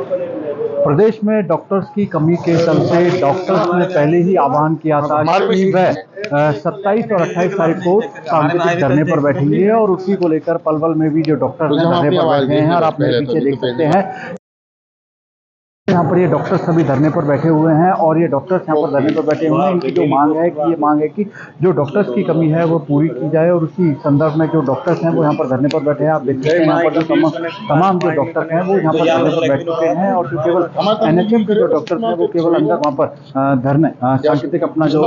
प्रदेश में डॉक्टर्स की कमी के चलते डॉक्टर्स ने पहले ही आह्वान किया था कि वह 27 और 28 तारीख को सांकेतिक धरने पर बैठेंगे और उसी को लेकर पलवल में भी जो डॉक्टर्स हैं धरने पर बैठे हैं। और आप मेरे पीछे देख सकते हैं यहाँ पर ये डॉक्टर्स सभी धरने पर बैठे हुए हैं और ये डॉक्टर्स यहाँ पर धरने पर बैठे हुए हैं। इनकी जो मांग है कि जो डॉक्टर्स की कमी है वो पूरी की जाए और उसी संदर्भ में जो डॉक्टर्स हैं वो यहाँ पर धरने पर बैठे हैं। आप देख सकते हैं यहाँ पर जो तमाम जो डॉक्टर्स हैं वो यहाँ पर धरने पर बैठ चुके हैं और जो केवल एनएचएम के जो डॉक्टर्स हैं वो केवल अंदर वहाँ पर धरने सांकेतिक अपना जो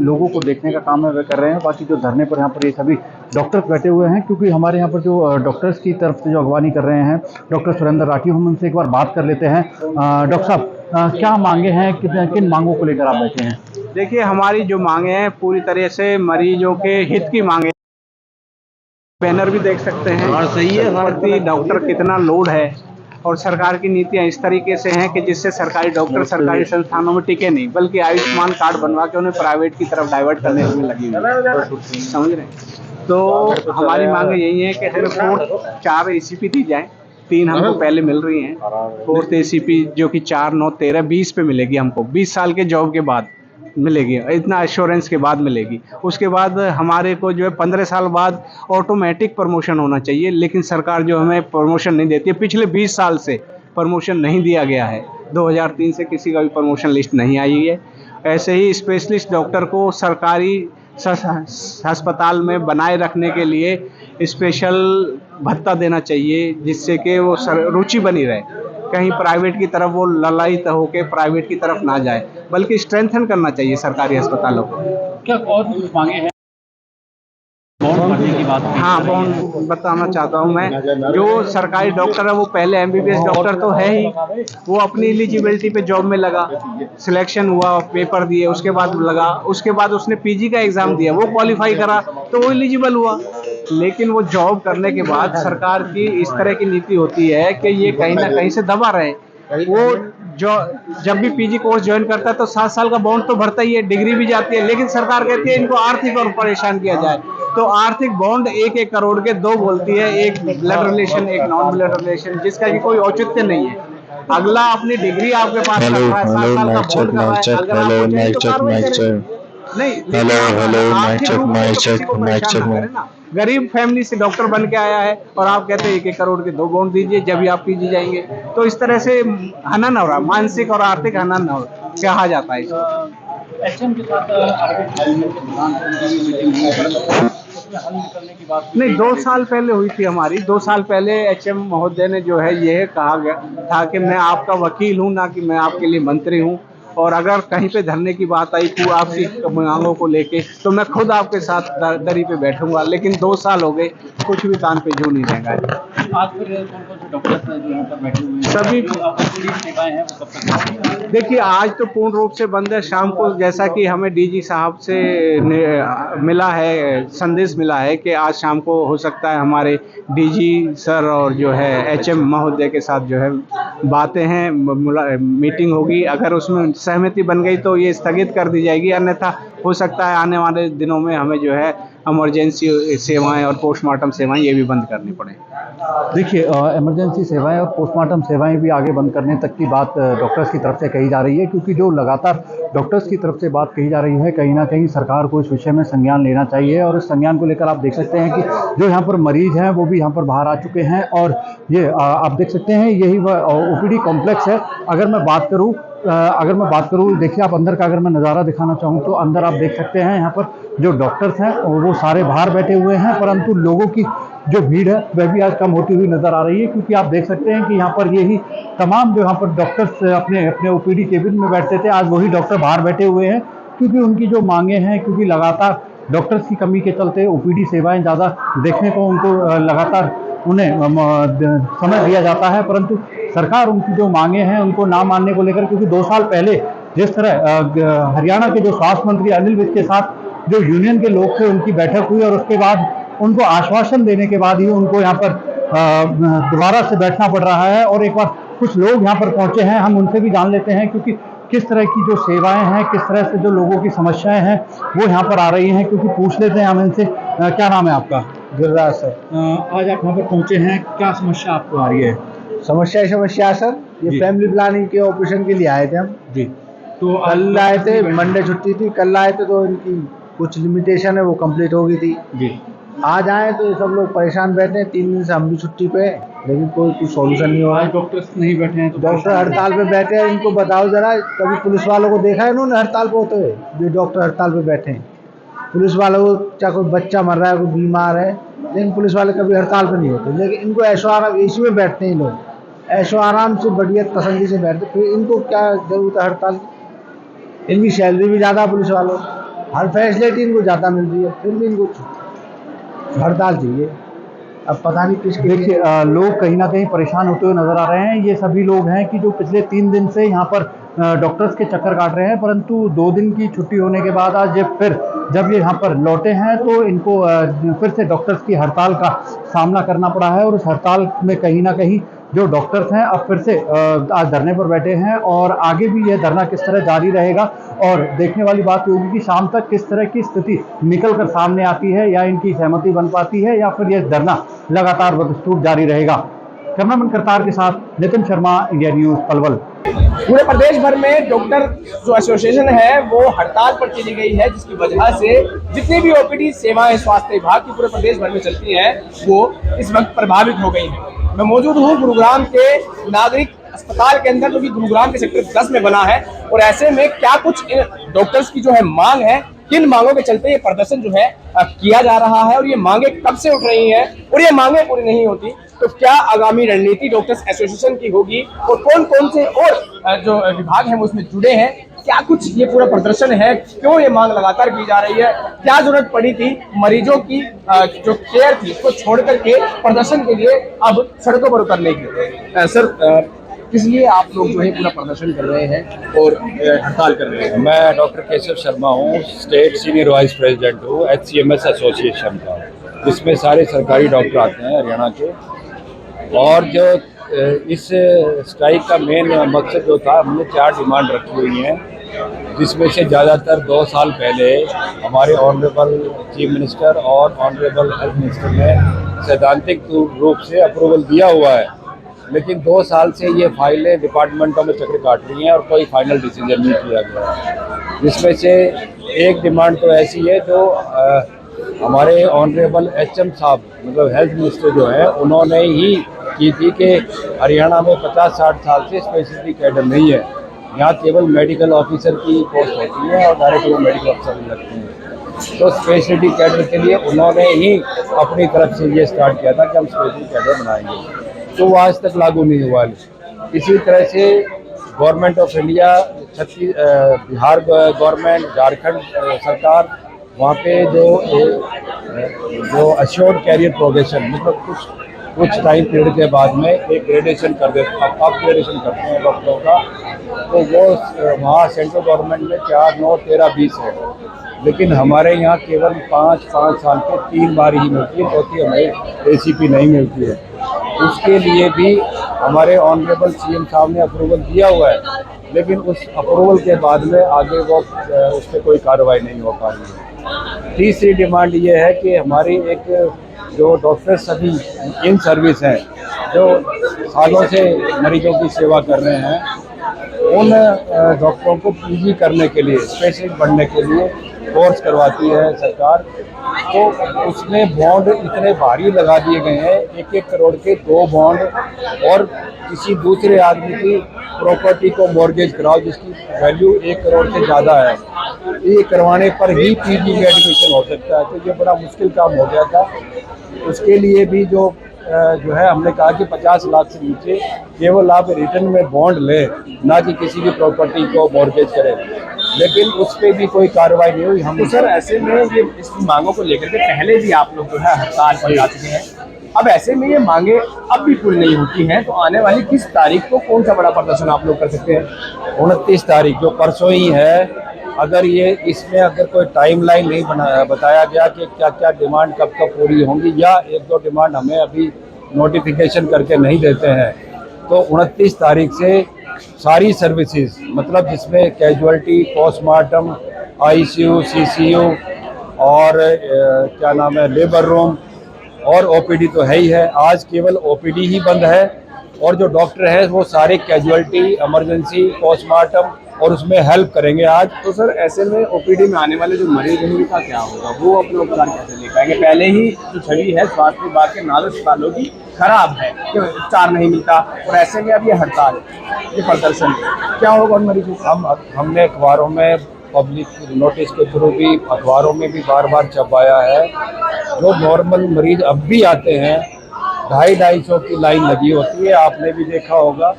लोगों को देखने का काम है वह कर रहे हैं। बाकी जो धरने पर यहाँ पर ये सभी डॉक्टर्स बैठे हुए हैं, क्योंकि हमारे यहाँ पर जो डॉक्टर्स की तरफ से जो अगवानी कर रहे हैं डॉक्टर सुरेंद्र राठी, हम उनसे एक बार बात कर लेते हैं। डॉक्टर साहब, क्या मांगे हैं, किन मांगों को लेकर आप बैठे हैं? देखिए, हमारी जो मांगे हैं पूरी तरह से मरीजों के हित की मांगे। बैनर भी देख सकते हैं, सही है, प्रति डॉक्टर कितना लोड है और सरकार की नीतियां इस तरीके से हैं कि जिससे सरकारी डॉक्टर सरकारी संस्थानों में टिके नहीं, बल्कि आयुष्मान कार्ड बनवा के उन्हें प्राइवेट की तरफ डाइवर्ट करने में लगी हुई, समझ रहे हैं। तो हमारी मांगे यही है कि हमें 4 एसीपी दी जाए। 3 हमको पहले मिल रही हैं, 4th एसीपी जो कि 4, 9, 13, 20 पे मिलेगी हमको। 20 साल के जॉब के बाद मिलेगी, इतना एश्योरेंस के बाद मिलेगी। उसके बाद हमारे को जो है 15 साल बाद ऑटोमेटिक प्रमोशन होना चाहिए, लेकिन सरकार जो हमें प्रमोशन नहीं देती है। पिछले 20 साल से प्रमोशन नहीं दिया गया है। 2003 से किसी का भी प्रमोशन लिस्ट नहीं आई है। ऐसे ही स्पेशलिस्ट डॉक्टर को सरकारी अस्पताल में बनाए रखने के लिए स्पेशल भत्ता देना चाहिए, जिससे कि वो रुचि बनी रहे, कहीं प्राइवेट की तरफ वो ललायित होकर प्राइवेट की तरफ ना जाए, बल्कि स्ट्रेंथन करना चाहिए सरकारी अस्पतालों को। क्या और कुछ मांगे हैं? की बात, हाँ, बॉन्ड बताना चाहता हूँ मैं। जो सरकारी डॉक्टर है वो पहले एमबीबीएस डॉक्टर तो है ही, वो अपनी एलिजिबिलिटी पे जॉब में लगा, सिलेक्शन हुआ, पेपर दिए, उसके बाद लगा, उसके बाद उसने पीजी का एग्जाम दिया, वो क्वालिफाई करा तो वो एलिजिबल हुआ। लेकिन वो जॉब करने के बाद सरकार की इस तरह की नीति होती है कि ये कहीं ना कहीं से दबा रहे। वो जो जब भी पीजी कोर्स ज्वाइन करता है तो 7 साल का बॉन्ड तो भरता ही है, डिग्री भी जाती है, लेकिन सरकार कहती है इनको आर्थिक और परेशान किया जाए। तो आर्थिक बॉन्ड 1-1 करोड़ के 2 बोलती है, एक ब्लड रिलेशन, एक नॉन ब्लड रिलेशन, जिसका कि कोई औचित्य नहीं है। अगला अपनी डिग्री आपके पास कर रहा है, 7 साल का बॉन्ड कर रहा है, अगर आप नहीं, गरीब फैमिली से डॉक्टर बन के आया है और आप कहते हैं 1-1 करोड़ के 2 बॉन्ड दीजिए जब भी आप पीजी जाएंगे। तो इस तरह से हनन हो रहा, मानसिक और आर्थिक हनन हो कहा जाता है इसको। एचएम के साथ नहीं, 2 साल पहले हुई थी हमारी। 2 साल पहले एचएम महोदय ने जो है यह कहा गया था कि मैं आपका वकील हूं, ना कि मैं आपके लिए मंत्री हूं, और अगर कहीं पे धरने की बात आई तो आपकी मांगों को लेके तो मैं खुद आपके साथ दरी पे बैठूंगा। लेकिन 2 साल हो गए, कुछ भी कान पे जू नहीं देगा। आज फिर कौन-कौन से डॉक्टर्स हैं जो यहाँ पर बैठे हुए हैं? सभी सेवाएं हैं वो कब तक? देखिए, आज तो पूर्ण रूप से बंद है। शाम को जैसा कि हमें डीजी साहब से मिला है, संदेश मिला है कि आज शाम को हो सकता है हमारे डीजी सर और जो है एचएम महोदय के साथ जो है बातें हैं, मीटिंग होगी। अगर उसमें सहमति बन गई तो ये स्थगित कर दी जाएगी, अन्यथा हो सकता है आने वाले दिनों में हमें जो है इमरजेंसी सेवाएं और पोस्टमार्टम सेवाएं ये भी बंद करनी पड़े। देखिए, इमरजेंसी सेवाएं और पोस्टमार्टम सेवाएं भी आगे बंद करने तक की बात डॉक्टर्स की तरफ से कही जा रही है, क्योंकि जो लगातार डॉक्टर्स की तरफ से बात कही जा रही है, कहीं ना कहीं सरकार को इस विषय में संज्ञान लेना चाहिए। और इस संज्ञान को लेकर आप देख सकते हैं कि जो यहाँ पर मरीज हैं वो भी यहाँ पर बाहर आ चुके हैं और ये आप देख सकते हैं यही वह ओपीडी कॉम्प्लेक्स है। अगर मैं बात करूँ, देखिए, आप अंदर का अगर मैं नज़ारा दिखाना चाहूँ तो अंदर आप देख सकते हैं यहाँ पर जो डॉक्टर्स हैं वो सारे बाहर बैठे हुए हैं, परंतु लोगों की जो भीड़ है वह भी आज कम होती हुई नजर आ रही है, क्योंकि आप देख सकते हैं कि यहाँ पर यही तमाम जो यहाँ पर डॉक्टर्स अपने ओपीडी केबिन में बैठते थे, आज वही डॉक्टर बाहर बैठे हुए हैं, क्योंकि उनकी जो मांगे हैं, क्योंकि लगातार डॉक्टर्स की कमी के चलते ओपीडी सेवाएं ज़्यादा देखने को उनको लगातार उन्हें समय दिया जाता है, परंतु सरकार उनकी जो मांगे हैं उनको ना मानने को लेकर, क्योंकि 2 साल पहले जिस तरह हरियाणा के जो स्वास्थ्य मंत्री अनिल विज के साथ जो यूनियन के लोग थे उनकी बैठक हुई और उसके बाद उनको आश्वासन देने के बाद ही उनको यहाँ पर दोबारा से बैठना पड़ रहा है। और एक बार कुछ लोग यहाँ पर पहुँचे हैं, हम उनसे भी जान लेते हैं क्योंकि किस तरह की जो सेवाएं हैं, किस तरह से जो लोगों की समस्याएं हैं वो यहाँ पर आ रही हैं, क्योंकि पूछ लेते हैं हम इनसे। क्या नाम है आपका? गिरिराज सर। आज आप यहाँ पर पहुँचे हैं, क्या समस्या आपको आ रही है? समस्या सर, ये फैमिली प्लानिंग के ऑपरेशन के लिए आए थे हम जी। तो कल आए थे, मंडे छुट्टी थी, कल आए थे तो इनकी कुछ लिमिटेशन है वो कंप्लीट हो गई थी। जी। आज आए तो ये सब लोग परेशान बैठे हैं, 3 दिन से हम भी छुट्टी पे हैं, लेकिन कोई कुछ सॉल्यूशन नहीं हो रहा आज है। डॉक्टर्स नहीं बैठे हैं तो डॉक्टर हड़ताल पे बैठे हैं, इनको बताओ जरा, कभी पुलिस वालों को देखा है इन्होंने हड़ताल पे होते हुए? जो डॉक्टर हड़ताल पे बैठे हैं, पुलिस वालों को चाहे कोई बच्चा मर रहा है, कोई बीमार है, लेकिन पुलिस वाले कभी हड़ताल पे नहीं होते। लेकिन इनको ऐशो आराम, इसी में बैठते हैं लोग, ऐशो आराम से बढ़िया तसल्ली से बैठते, फिर इनको क्या जरूरत है हड़ताल की? इनकी सैलरी भी ज़्यादा पुलिस वालों, हर फैसिलिटी इनको ज़्यादा मिल रही है, फिर भी इनको हड़ताल चाहिए। अब पता नहीं किसके लिए। देखिए लोग कहीं ना कहीं परेशान होते हुए नजर आ रहे हैं। ये सभी लोग हैं कि जो पिछले 3 दिन से यहाँ पर डॉक्टर्स के चक्कर काट रहे हैं, परंतु 2 दिन की छुट्टी होने के बाद आज जब ये यहाँ पर लौटे हैं तो इनको फिर से डॉक्टर्स की हड़ताल का सामना करना पड़ा है। और उस हड़ताल में कहीं ना कहीं जो डॉक्टर्स हैं अब फिर से आज धरने पर बैठे हैं और आगे भी यह धरना किस तरह जारी रहेगा और देखने वाली बात होगी कि शाम तक किस तरह की स्थिति निकल कर सामने आती है, या इनकी सहमति बन पाती है, या फिर यह धरना लगातार बदस्तूर जारी रहेगा। कैमरामैन करतार के साथ नितिन शर्मा, इंडिया न्यूज, पलवल। पूरे प्रदेश भर में डॉक्टर जो एसोसिएशन है वो हड़ताल पर चली गई है, जिसकी वजह से जितनी भी ओपीडी सेवाएं स्वास्थ्य विभाग की पूरे प्रदेश भर में चलती हैं वो इस वक्त प्रभावित हो गई हैं। मैं मौजूद हूँ गुरुग्राम के नागरिक अस्पताल के अंदर, जो कि गुरुग्राम के सेक्टर 10 में बना है, और ऐसे में क्या कुछ इन डॉक्टर्स की जो है मांग है, किन मांगों के चलते ये प्रदर्शन जो है किया जा रहा है, और ये मांगे कब से उठ रही हैं, और ये मांगे पूरी नहीं होती तो क्या आगामी रणनीति डॉक्टर्स एसोसिएशन की होगी, और कौन कौन से और जो विभाग हैं वो उसमें जुड़े हैं, क्या कुछ ये पूरा प्रदर्शन है, क्यों ये मांग लगातार की जा रही है, क्या जरूरत पड़ी थी मरीजों की जो केयर थी उसको छोड़ करके प्रदर्शन के लिए अब सड़कों पर उतरने की। सर किस लिए आप लोग जो है पूरा प्रदर्शन कर रहे हैं और हड़ताल कर रहे हैं? मैं डॉक्टर केशव शर्मा हूँ, स्टेट सीनियर वाइस प्रेसिडेंट हूँ HCMS एसोसिएशन का, जिसमें सारे सरकारी डॉक्टर आते हैं हरियाणा के। और जो इस स्ट्राइक का मेन मकसद जो था, हमने 4 डिमांड रखी हुई हैं, जिसमें से ज़्यादातर 2 साल पहले हमारे ऑनरेबल चीफ मिनिस्टर और ऑनरेबल हेल्थ मिनिस्टर ने सैद्धांतिक रूप से अप्रूवल दिया हुआ है, लेकिन 2 साल से ये फाइलें डिपार्टमेंटों में चक्कर काट रही हैं और कोई फाइनल डिसीजन नहीं किया गया। जिसमें से एक डिमांड तो ऐसी है जो हमारे ऑनरेबल HM साहब, मतलब हेल्थ मिनिस्टर जो है, उन्होंने ही की थी कि हरियाणा में 50-60 साल से स्पेशलिटी कैडर नहीं है, यहाँ केवल मेडिकल ऑफिसर की पोस्ट होती है और डायरेक्ट वो मेडिकल ऑफिसर भी लगते हैं। तो स्पेशलिटी कैडर के लिए उन्होंने ही अपनी तरफ से ये स्टार्ट किया था कि हम स्पेशलिटी कैडर बनाएंगे, तो वो आज तक लागू नहीं हुआ। इसी तरह से government of India, Bihar government, Jharkhand सरकार, वहाँ पे जो अश्योर्ड कैरियर प्रोग्रेशन, मतलब कुछ टाइम पीरियड के बाद में एक ग्रेडेशन कर देते, अप ग्रेडेशन करते हैं डॉक्टरों का, तो वो वहाँ सेंट्रल गवर्नमेंट में 4, 9, 13, 20 है, लेकिन हमारे यहाँ केवल 5 साल के 3 बार ही मिलती है, क्योंकि हमें ACP नहीं मिलती है। उसके लिए भी हमारे ऑनरेबल CM साहब ने अप्रूवल दिया हुआ है, लेकिन उस अप्रूवल के बाद में आगे वो उस पर कोई कार्रवाई नहीं हो पा रही है। तीसरी डिमांड ये है कि हमारी एक जो डॉक्टर सभी इन सर्विस हैं, जो सालों से मरीजों की सेवा कर रहे हैं, उन डॉक्टरों को PG करने के लिए, स्पेशलिस्ट बनने के लिए कोर्स करवाती है सरकार, तो उसमें बॉन्ड इतने भारी लगा दिए गए हैं, 1-1 करोड़ के 2 बॉन्ड, और किसी दूसरे आदमी की प्रॉपर्टी को मॉर्गेज कराओ जिसकी वैल्यू 1 करोड़ से ज़्यादा है, ये करवाने पर ही PG में एडमिशन हो सकता है। तो ये बड़ा मुश्किल काम हो गया था। उसके लिए भी जो है हमने कहा कि 50 लाख से नीचे केवल आप रिटर्न में बॉन्ड लें, ना कि किसी भी प्रॉपर्टी को मॉर्गेज करें, लेकिन उस पर भी कोई कार्रवाई नहीं हुई। हम तो सर ऐसे में ये इस मांगों को लेकर के पहले भी आप लोग जो है हड़ताल पर जा चुके हैं, अब ऐसे में ये मांगे अब भी पूरी नहीं होती हैं, तो आने वाली किस तारीख को कौन सा बड़ा प्रदर्शन आप लोग कर सकते हैं? 29 तारीख, जो परसों ही है। अगर ये इसमें अगर कोई टाइमलाइन नहीं बताया गया कि क्या क्या डिमांड कब कब पूरी होंगी, या 1-2 डिमांड हमें अभी नोटिफिकेशन करके नहीं देते हैं, तो 29 तारीख से सारी सर्विसेज, मतलब जिसमें कैजुअल्टी, पोस्टमार्टम, ICU, CCU और क्या नाम है, लेबर रूम और OPD तो है ही है। आज केवल OPD ही बंद है, और जो डॉक्टर हैं वो सारे कैजुअलिटी, इमरजेंसी, पोस्टमार्टम और उसमें हेल्प करेंगे आज। तो सर ऐसे में ओपीडी में आने वाले जो मरीज हैं उनका क्या होगा, वो अपना उपचार कैसे ले पाएंगे? पहले ही जो छवि है स्वास्थ्य विभाग के नाजर अस्पतालों की खराब है कि उपचार नहीं मिलता, और ऐसे में अब ये हड़ताल, ये प्रदर्शन, क्या होगा उन मरीजों को? हमने अखबारों में, पब्लिक नोटिस के थ्रू भी, अखबारों में भी बार बार छपाया है। जो नॉर्मल मरीज अब भी आते हैं, 250-250 की लाइन लगी होती है, आपने भी देखा होगा।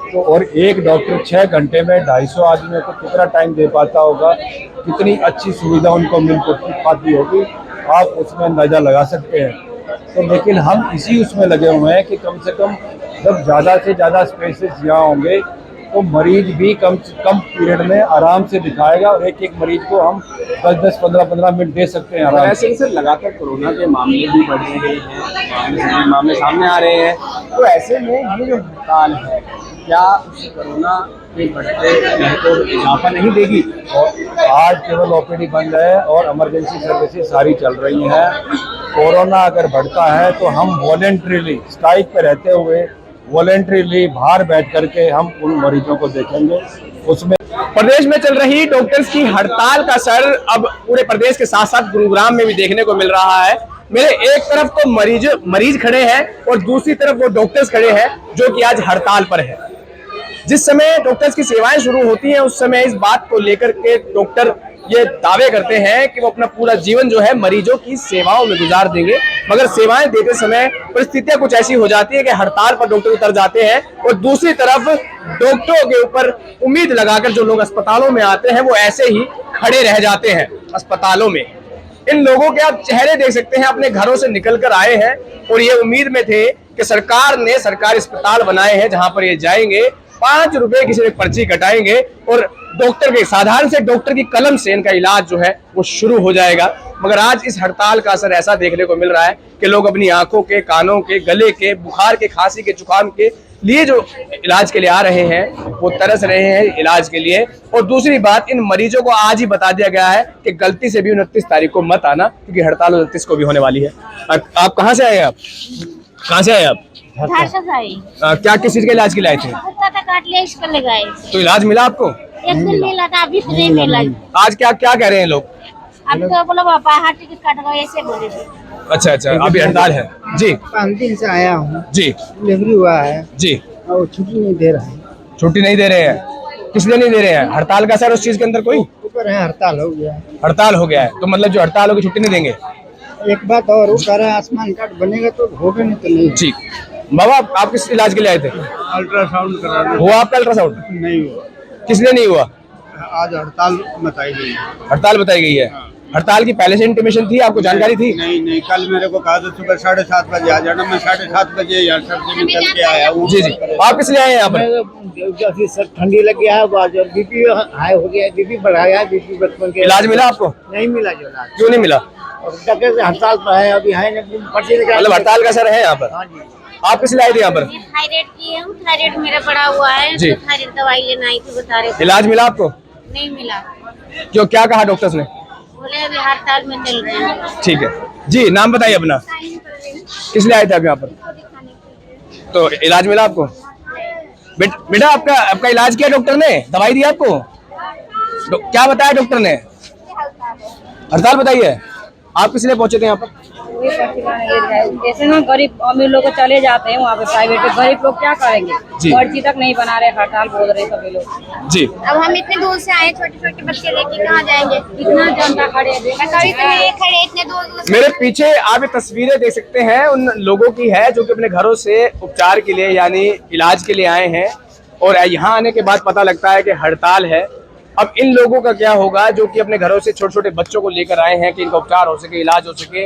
तो और एक डॉक्टर 6 घंटे में 250 आदमियों को कितना टाइम दे पाता होगा, कितनी अच्छी सुविधा उनको मिल पाती होगी, आप उसमें अंदाजा लगा सकते हैं। तो लेकिन हम इसी उसमें लगे हुए हैं कि कम से कम जब ज़्यादा से ज़्यादा स्पेसिस यहाँ होंगे तो मरीज भी कम से कम पीरियड में आराम से दिखाएगा, और एक एक मरीज को हम 10-10, 15-15 मिनट दे सकते हैं आराम से। ऐसे लगातार कोरोना के मामले भी बढ़ रहे हैं, मामले सामने आ रहे हैं, तो ऐसे में ये जो हड़ताल है क्या उस कोरोना के बढ़ते को इजाफा नहीं देगी? और आज केवल ओपीडी बंद है और इमरजेंसी सर्विसेज सारी चल रही हैं। कोरोना अगर बढ़ता है तो हम वॉलेंट्रीली स्ट्राइक पे रहते हुए वॉलेंट्रीली बाहर बैठ करके हम उन मरीजों को देखेंगे। उसमें प्रदेश में चल रही डॉक्टर्स की हड़ताल का असर अब पूरे प्रदेश के साथ साथ गुरुग्राम में भी देखने को मिल रहा है। मेरे एक तरफ तो मरीज खड़े हैं और दूसरी तरफ वो डॉक्टर्स खड़े हैं जो कि आज हड़ताल पर है। जिस समय डॉक्टर्स की सेवाएं शुरू होती हैं उस समय इस बात को लेकर के डॉक्टर ये दावे करते हैं कि वो अपना पूरा जीवन जो है मरीजों की सेवाओं में गुजार देंगे, मगर सेवाएं देते समय परिस्थितियां कुछ ऐसी हो जाती है कि हड़ताल पर डॉक्टर उतर जाते हैं और दूसरी तरफ डॉक्टरों के ऊपर उम्मीद लगाकर जो लोग अस्पतालों में आते हैं वो ऐसे ही खड़े रह जाते हैं अस्पतालों में। इन लोगों के आप चेहरे देख सकते हैं, अपने घरों से निकल कर आए हैं और ये उम्मीद में थे कि सरकार ने सरकारी अस्पताल बनाए हैं जहां पर ये जाएंगे, 5 रुपए की सिर्फ पर्ची कटाएंगे और डॉक्टर के साधारण से डॉक्टर की कलम से इनका इलाज जो है वो शुरू हो जाएगा। मगर आज इस हड़ताल का असर ऐसा देखने को मिल रहा है कि लोग अपनी आंखों के, कानों के, गले के, बुखार के, खांसी के, जुकाम के लिए जो इलाज के लिए आ रहे हैं वो तरस रहे हैं इलाज के लिए। और दूसरी बात, इन मरीजों को आज ही बता दिया गया है कि गलती से भी 29 तारीख को मत आना क्योंकि हड़ताल 29 को भी होने वाली है। आप कहाँ से आए? आप कहाँ से आए? आप क्या किस चीज के इलाज के लिए आए थे? काट लिया, इसको लगाए। तो इलाज मिला आपको? एक दिन मिला था, अभी नहीं मिला। आज क्या क्या कह रहे हैं लोग? अभी तो बोला पापा हाथ टिकट काट गए ऐसे बोले थे। अच्छा अच्छा, अभी हड़ताल है जी। 5 दिन से आया हूँ जी, डिलीवरी हुआ है जी, और छुट्टी नहीं दे रहा है। छुट्टी नहीं दे रहे हैं? किस लिए नहीं दे रहे हैं? हड़ताल का सर उस चीज के अंदर कोई ऊपर है, हड़ताल हो गया है। हड़ताल हो गया है तो मतलब जो हड़ताल होगी छुट्टी नहीं देंगे? एक बात और, वो कह रहा है आयुष्मान कार्ड बनेगा तो होगा, नहीं तो नहीं। जी बाबा, आप किस इलाज के लिए आए थे? अल्ट्रासाउंड कराना हुआ आपका अल्ट्रासाउंड? नहीं हुआ, किस लिए नहीं हुआ? आज हड़ताल बताई गई है। हड़ताल बताई गई है। हड़ताल की पहले से इंटीमेशन थी, आपको जानकारी थी? नहीं, कल मेरे को कहा था सुबह 7:30 बजे आ जाना। मैं 7:30 बजे यहाँ सब्जी में चल के आया हूँ। जी जी, आप किस लिए आए हैं यहाँ पर? ठंडी लग गया है, बीपी हाई हो गया है, बीपी बढ़ाया है, बीपी बचपन के। इलाज मिला आपको? नहीं मिला जो इलाज। क्यों नहीं मिला? और डॉक्टर हड़ताल पर है, अभी है नहीं, पर्ची निकाल। मतलब हड़ताल का असर है यहाँ पर? हाँ जी। आप किस लिए आए थे यहाँ पर? थायराइड की हूँ, थायराइड मेरा बड़ा हुआ है, जी। तो थायराइड दवाई लेना आई थी, बता रहे थे। इलाज मिला आपको? नहीं मिला। क्यों, क्या कहा डॉक्टर्स ने? बोले अभी हड़ताल में चल रहे हैं। ठीक है जी, नाम बताइए अपना, किस लिए आए थे आप यहाँ पर? तो इलाज मिला आपको? बेटा आपका इलाज किया डॉक्टर ने? दवाई दी आपको? क्या बताया डॉक्टर ने? हड़ताल बताई है। आप किस लिए पहुंचे थे यहाँ पर? जैसे ना गरीब अमीर लोग चले जाते हैं वहाँ पे प्राइवेट पे, गरीब लोग क्या करेंगे? पर्ची तक नहीं बना रहे, हड़ताल बोल रहे सभी लोग जी। अब हम इतने दूर से आए, छोटे छोटे बच्चे लेके कहाँ जाएंगे? इतना जनता खड़े है। कभी तो नहीं खड़े इतने दूर से। मेरे पीछे आप ये तस्वीरें देख सकते हैं उन लोगों की है जो कि अपने घरों से उपचार के लिए यानी इलाज के लिए आए हैं और यहाँ आने के बाद पता लगता है कि हड़ताल है। अब इन लोगों का क्या होगा जो कि अपने घरों से छोटे छोटे बच्चों को लेकर आए हैं कि इनका उपचार हो सके, इलाज हो सके,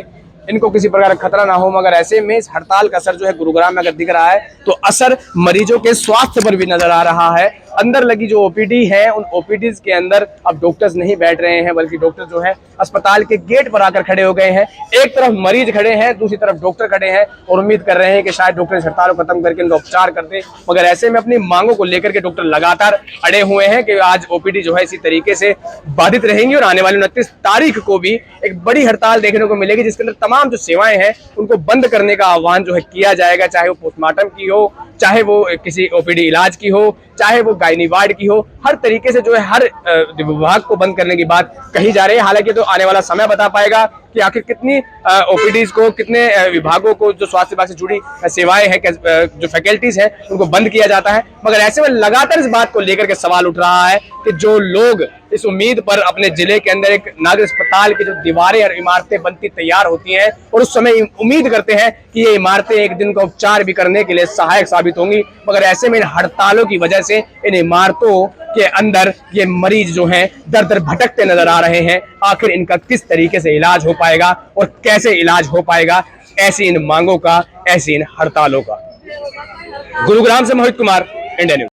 इनको किसी प्रकार का खतरा ना हो। मगर ऐसे में इस हड़ताल का असर जो है गुरुग्राम में अगर दिख रहा है तो असर मरीजों के स्वास्थ्य पर भी नजर आ रहा है। अंदर लगी जो ओपीडी है उन ओपीडीज के अंदर अब डॉक्टर्स नहीं बैठ रहे हैं, बल्कि डॉक्टर जो है अस्पताल के गेट पर आकर खड़े हो गए हैं। एक तरफ मरीज खड़े हैं, दूसरी तरफ डॉक्टर खड़े हैं और उम्मीद कर रहे हैं कि शायद डॉक्टर इस हड़ताल को खत्म करके इनका उपचार कर दे। मगर ऐसे में अपनी मांगों को लेकर के डॉक्टर लगातार अड़े हुए हैं कि आज ओपीडी जो है इसी तरीके से बाधित रहेंगी और आने वाली 29 तारीख को भी एक बड़ी हड़ताल देखने को मिलेगी, जिसके अंदर तमाम जो सेवाएं हैं उनको बंद करने का आह्वान जो है किया जाएगा, चाहे वो पोस्टमार्टम की हो, चाहे वो किसी ओपीडी इलाज की हो, चाहे वो गायनी वार्ड की हो। हर तरीके से जो है हर विभाग को बंद करने की बात कही जा रही है। हालांकि तो आने वाला समय बता पाएगा कि आखिर कितनी ओपीडीज को, कितने विभागों को जो स्वास्थ्य विभाग से जुड़ी सेवाएं हैं, जो फैकल्टीज हैं, उनको बंद किया जाता है। मगर ऐसे में लगातार इस बात को लेकर के सवाल उठ रहा है कि जो लोग इस उम्मीद पर अपने जिले के अंदर एक नागरिक अस्पताल की जो दीवारें और इमारतें बनती तैयार होती हैं और उस समय उम्मीद करते हैं कि ये इमारतें एक दिन का उपचार भी करने के लिए सहायक साबित होंगी, मगर ऐसे में इन हड़तालों की वजह से इन इमारतों के अंदर ये मरीज जो हैं दर दर भटकते नजर आ रहे हैं। आखिर इनका किस तरीके से इलाज हो पाएगा और कैसे इलाज हो पाएगा, ऐसी इन मांगों का, ऐसी इन हड़तालों का। गुरुग्राम से मोहित कुमार, इंडिया न्यूज।